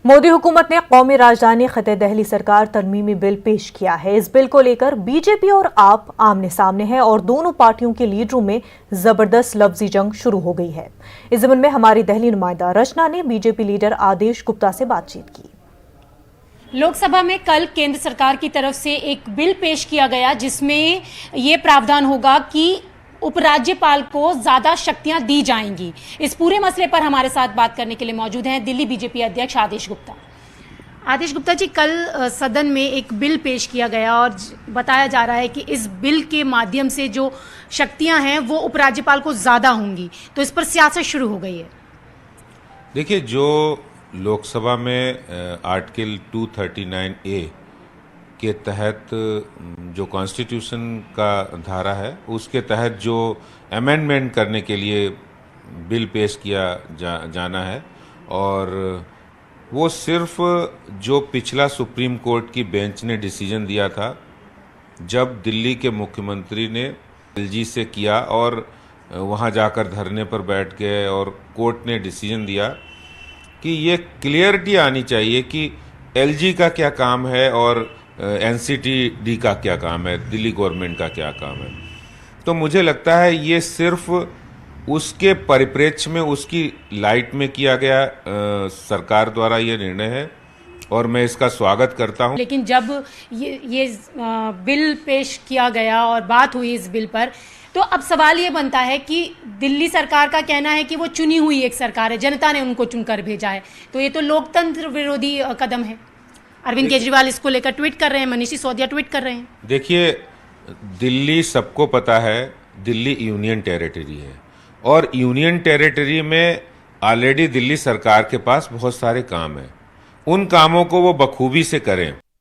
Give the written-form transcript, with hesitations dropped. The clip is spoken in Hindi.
मोदी हुकूमत ने कौमी राजधानी खते दहली सरकार तरमीमी बिल पेश किया है। इस बिल को लेकर बीजेपी और आप आमने सामने हैं और दोनों पार्टियों के लीडरों में जबरदस्त लफ्जी जंग शुरू हो गई है। इस ज़मीन में हमारी दहली नुमाइंदा रचना ने बीजेपी लीडर आदेश गुप्ता से बातचीत की। लोकसभा में कल केंद्र सरकार की तरफ से एक बिल पेश किया गया जिसमें ये प्रावधान होगा कि उपराज्यपाल को ज्यादा शक्तियां दी जाएंगी। इस पूरे मसले पर हमारे साथ बात करने के लिए मौजूद हैं दिल्ली बीजेपी अध्यक्ष आदेश गुप्ता। आदेश गुप्ता जी, कल सदन में एक बिल पेश किया गया और बताया जा रहा है कि इस बिल के माध्यम से जो शक्तियां हैं वो उपराज्यपाल को ज्यादा होंगी, तो इस पर सियासत शुरू हो गई है। देखिए, जो लोकसभा में आर्टिकल 239A के तहत जो कॉन्स्टिट्यूशन का धारा है उसके तहत जो अमेंडमेंट करने के लिए बिल पेश किया जाना है, और वो सिर्फ जो पिछला सुप्रीम कोर्ट की बेंच ने डिसीजन दिया था जब दिल्ली के मुख्यमंत्री ने एलजी से किया और वहाँ जाकर धरने पर बैठ गए और कोर्ट ने डिसीजन दिया कि ये क्लियरिटी आनी चाहिए कि एलजी का क्या काम है और एनसीटीडी का क्या काम है, दिल्ली गवर्नमेंट का क्या काम है। तो मुझे लगता है ये सिर्फ उसके परिप्रेक्ष्य में, उसकी लाइट में किया गया सरकार द्वारा ये निर्णय है और मैं इसका स्वागत करता हूं। लेकिन जब ये बिल पेश किया गया और बात हुई इस बिल पर, तो अब सवाल ये बनता है कि दिल्ली सरकार का कहना है कि वो चुनी हुई एक सरकार है, जनता ने उनको चुनकर भेजा है, तो ये तो लोकतंत्र विरोधी कदम है। अरविंद केजरीवाल इसको लेकर ट्वीट कर रहे हैं, मनीष सिसोदिया ट्वीट कर रहे हैं। देखिए, दिल्ली सबको पता है, दिल्ली यूनियन टेरिटरी है और यूनियन टेरिटरी में ऑलरेडी दिल्ली सरकार के पास बहुत सारे काम हैं। उन कामों को वो बखूबी से करें।